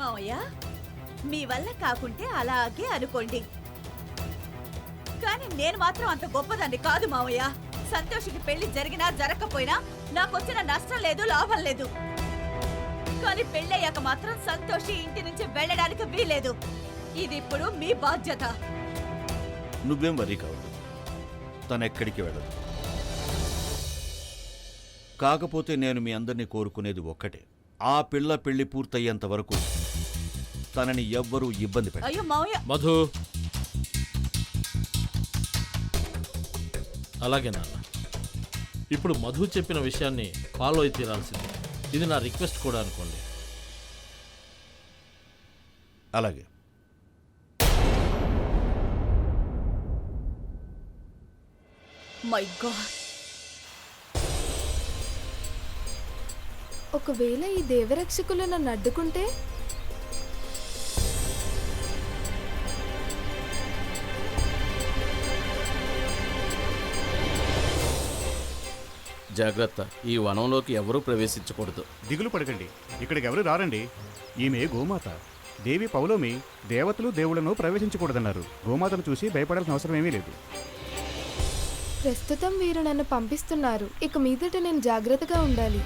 మావయ్య, మీ వల్ల కాకుంటే అలాగే అనుకోండి, కానీ నేను మాత్రం అంత గొప్పదాన్ని కాదు మావయ్య. సంతోషికి పెళ్లి జరిగినా జరగకపోయినా నాకొచ్చిన నష్టం లేదు, లాభం లేదు. కానీ పెళ్ళయ్యాక మాత్రం సంతోషి ఇంటి నుంచి వెళ్ళడానికి వీలేదు. ఇది ఇప్పుడు మీ బాధ్యత. నువ్వేం వరీ కావద్దు, తనెక్కడికి వెళ్ళదు. కాకపోతే నేను మీ అందరినీ కోరుకునేది ఒక్కటే, ఆ పిల్ల పెళ్లి పూర్తయ్యేంత వరకు తనని ఎవ్వరూ ఇబ్బంది పెట్టరు. అయ్యో మావయ్య. మధు, అలాగే నాన్న. ఇప్పుడు మధు చెప్పిన విషయాన్ని ఫాలో అయి తీరాల్సింది. ఇది నా రిక్వెస్ట్ కూడా అనుకోండి. అలాగే. My God. ఒకవేళ ఈ దేవరక్షకులు నన్ను అడ్డుకుంటే? జాగ్రత్త, ఈ వనంలోకి ఎవరూ ప్రవేశించకూడదు. దిగులు పడకండి, ఇక్కడికి ఎవరు రారండి. ఈమె గోమాత, దేవి పౌలోమి. దేవతలు దేవుళ్లను ప్రవేశించకూడదన్నారు. గోమాతను చూసి భయపడాల్సిన అవసరం ఏమీ లేదు. ప్రస్తుతం వీరు నన్ను పంపిస్తున్నారు, ఇక మీదట నేను జాగ్రత్తగా ఉండాలి.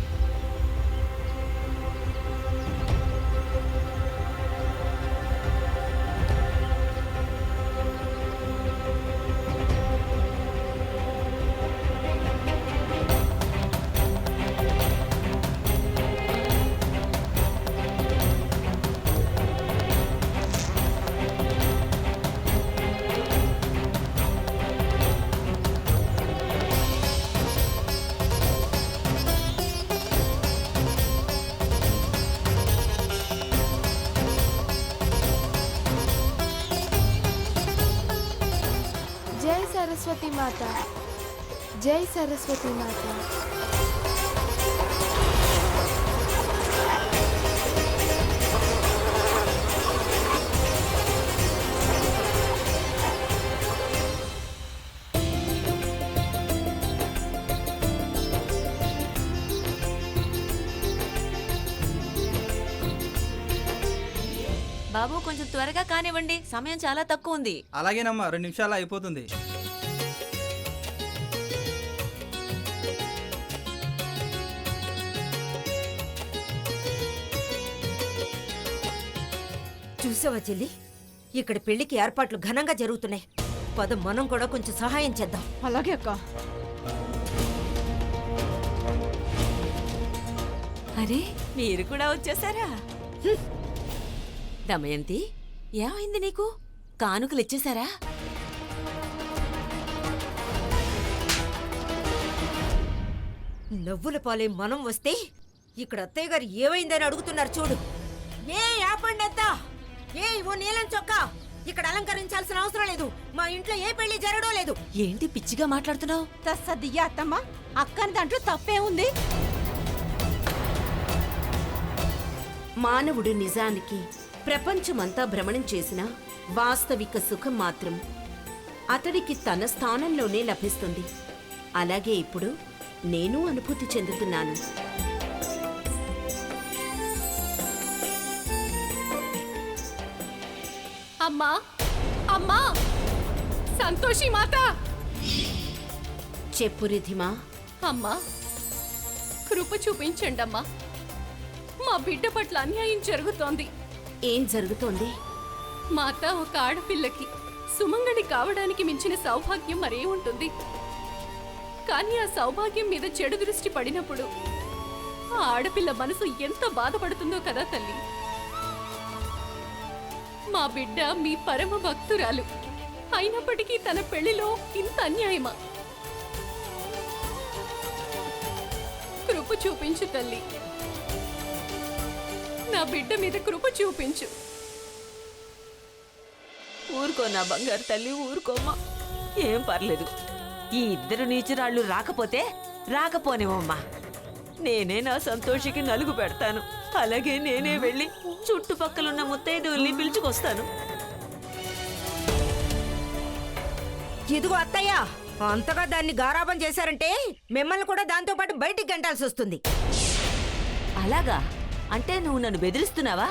జై సరస్వతి మాత, జై సరస్వతి మాత. బాబు, కొంచెం త్వరగా కానివ్వండి, సమయం చాలా తక్కువ ఉంది. అలాగేనమ్మా, 2 నిమిషాలు అయిపోతుంది. చూసావా చెల్లి, ఇక్కడ పెళ్లికి ఏర్పాట్లు ఘనంగా జరుగుతున్నాయి. పద, మనం కూడా కొంచెం సహాయం చేద్దాం. అలాగే అక్క. అరే, మీరు కూడా వచ్చేసారా? దమయంతి, ఏమైంది నీకు? కానుకలు ఇచ్చేశారా? నవ్వుల పాలే మనం వస్తే ఇక్కడ అత్తయ్య గారు ఏమైందని అడుగుతున్నారు చూడు. ఏ ఆపండంతా, ఏ ఓ నీలం చొక్కా, ఇక్కడ అలంకరించాల్సిన అవసరం లేదు. మా ఇంట్లో ఏ పెళ్లి జరగడం లేదు. ఏంటి పిచ్చిగా మాట్లాడుతున్నావు? తస్సదియ్యా అత్తమ్మ, అక్కని దాంట్లో తప్పే ఉంది. మానవుడు నిజానికి ప్రపంచమంతా భ్రమణం చేసిన వాస్తవిక సుఖం మాత్రం అతడికి తన స్థానంలోనే లభిస్తుంది. అలాగే ఇప్పుడు నేను అనుభూతి చెందుతున్నాను. అమ్మా, అమ్మా, సంతోషి మాత. చెప్పు రిధిమా. అమ్మా, కృప చూపించండి అమ్మా. మా బిడ్డ పట్ల అన్యాయం జరుగుతోంది. ఏం జరుగుతోంది? మాత, ఒక ఆడపిల్లకి సుమంగళి కావడానికి మించిన సౌభాగ్యం మరే ఉంటుంది. కానీ ఆ సౌభాగ్యం మీద చెడు దృష్టి పడినప్పుడు ఆ ఆడపిల్ల మనసు ఎంత బాధపడుతుందో కదా తల్లి. మా బిడ్డ మీ పరమ భక్తురాలు అయినప్పటికీ తన పెళ్లిలో ఇంత అన్యాయమా? కృప చూపించు తల్లి, నా బిడ్డ మీద కృప చూపించు. ఊరుకో నా బంగారు తల్లి, ఊరుకోమ్మా. ఏం పర్లేదు, ఈ ఇద్దరు నీచురాళ్ళు రాకపోతే రాకపోనివమ్మా. నేనే నా సంతోషికి నలుగు పెడతాను. అలాగే నేనే వెళ్ళి చుట్టుపక్కలున్న ముత్తైదుల్ని పిలుచుకొస్తాను. ఇదిగో అత్తయ్య, అంతగా దాన్ని గారాబం చేశారంటే మిమ్మల్ని కూడా దాంతో పాటు బయటికి గంటాల్సి వస్తుంది. అలాగా? అంటే నువ్వు నన్ను బెదిరిస్తున్నావా?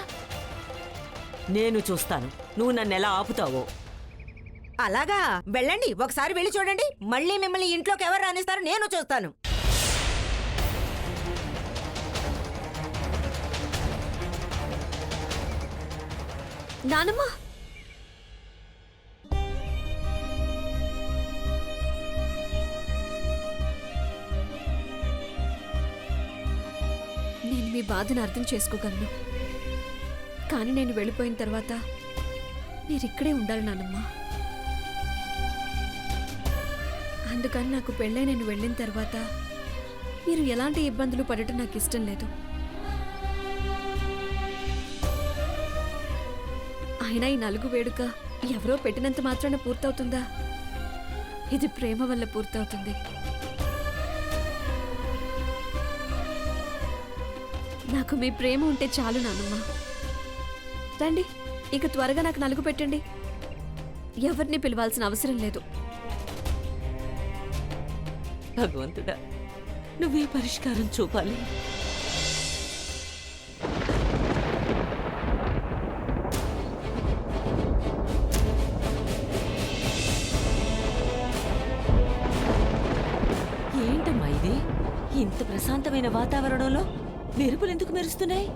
నేను చూస్తాను నువ్వు నన్ను ఎలా ఆపుతావో. అలాగా వెళ్ళండి, ఒకసారి వెళ్ళి చూడండి. మళ్ళీ మిమ్మల్ని ఇంట్లోకి ఎవరు రానిస్తారో నేను చూస్తాను. నానమ్మ, నేను మీ బాధను అర్థం చేసుకోగలను, కానీ నేను వెళ్ళిపోయిన తర్వాత మీరు ఇక్కడే ఉండాలి నానమ్మ. అందుకని నాకు పెళ్ళై నేను వెళ్ళిన తర్వాత మీరు ఎలాంటి ఇబ్బందులు పడటం నాకు ఇష్టం లేదు. అయినా ఈ నలుగు వేడుక ఎవరో పెట్టినంత మాత్రాన పూర్తవుతుందా? ఇది ప్రేమ వల్ల పూర్తవుతుంది. నాకు మీ ప్రేమ ఉంటే చాలు నానమ్మ. రండి, ఇక త్వరగా నాకు నలుగు పెట్టండి. ఎవరిని పిలవాల్సిన అవసరం లేదు. భగవంతుడా, నువ్వే పరిష్కారం చూపాలి. ఏంటమ్మా ఇది? ఇంత ప్రశాంతమైన వాతావరణంలో మెరుపులు ఎందుకు మెరుస్తున్నాయి?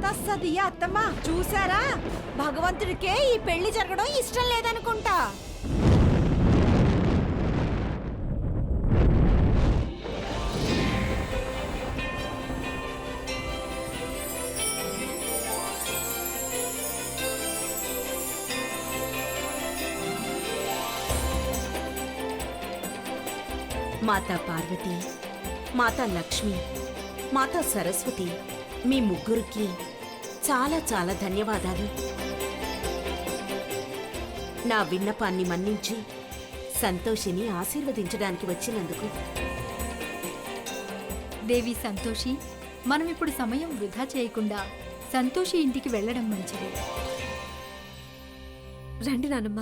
తస్సదియ్యా అత్తమ్మా, చూసారా? భగవంతుడికే ఈ పెళ్లి జరగడం ఇష్టం లేదనుకుంటా. మాతా పార్వతి, మాతా లక్ష్మి, మాతా సరస్వతి, మీ ముగ్గురికి చాలా చాలా ధన్యవాదాలు. నా విన్నపాన్ని మన్నించి సంతోషిని ఆశీర్వదించడానికి వచ్చినందుకు. దేవి సంతోషి, మనం ఇప్పుడు సమయం వృధా చేయకుండా సంతోషి ఇంటికి వెళ్ళడం మంచిది. రండి నానమ్మ.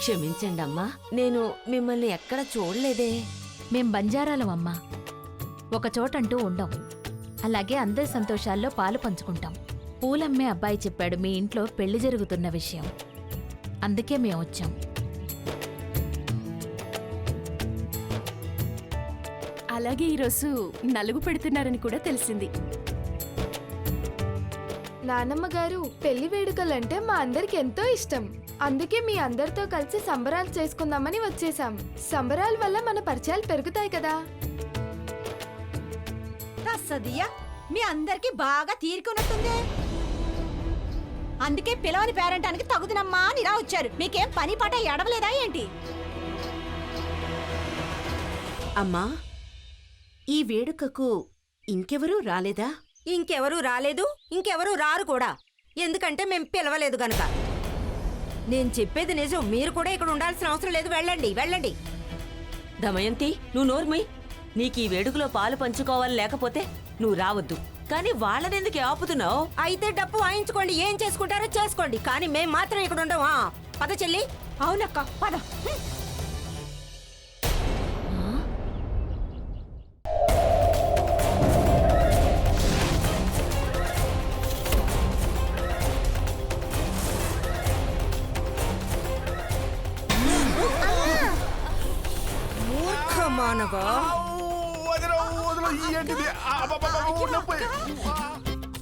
క్షమించండి అమ్మా, నేను మిమ్మల్ని ఎక్కడ చూడలేదే. మేం బంజారాలం అమ్మా, ఒక చోటంటూ ఉండం. అలాగే అందరి సంతోషాల్లో పాలు పంచుకుంటాం. పూలమ్మే అబ్బాయి చెప్పాడు మీ ఇంట్లో పెళ్లి జరుగుతున్న విషయం, అందుకే మేము వచ్చాం. అలాగే ఈరోజు నలుగు పెడుతున్నారని కూడా తెలిసింది. నానమ్మ గారు, పెళ్లి వేడుకలంటే మా అందరికి ఎంతో ఇష్టం. అందుకే మీ అందరితో కలిసి సంబరాలు చేసుకుందామని వచ్చేసాం. సంబరాల వల్ల మన పరిచయాలు పెరుగుతాయి కదా. తస్సదియ్యా, మీ అందరికి బాగా తీరుకున్నట్టుందే. అందుకే పిలవని పేరంటానికి తగుదనమ్మా అని ఇలా వచ్చారు. మీకేం పని పాట ఎడవలేదా ఏంటి? అమ్మా, ఈ వేడుకకు ఇంకెవరూ రాలేదా? ఇంకెవరూ రాలేదు, ఇంకెవరూ రారు కూడా. ఎందుకంటే మేం పిలవలేదు గనక. నేను చెప్పేది నిజం, మీరు కూడా ఇక్కడ ఉండాల్సిన అవసరం లేదు. వెళ్ళండి, వెళ్ళండి. దమయంతి, నువ్వు నోర్మై. నీకు ఈ వేడుకలో పాలు పంచుకోవాలి, లేకపోతే నువ్వు రావద్దు. కానీ వాళ్ళనెందుకు ఆపుతున్నావు? అయితే డప్పు వాయించుకోండి, ఏం చేసుకుంటారో చేసుకోండి, కానీ మేం మాత్రం ఇక్కడ ఉండం. పద చెల్లి. అవునక్క, పద. మూర్ఖమానవా!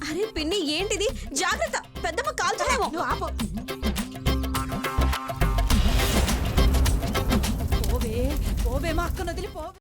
అరే పిన్ని, ఏంటిది? జాగ్రత్త, పెద్దమ్మ కాల్చునేమో. పోవే, పోవే, మా అక్కను వదిలి పోవే.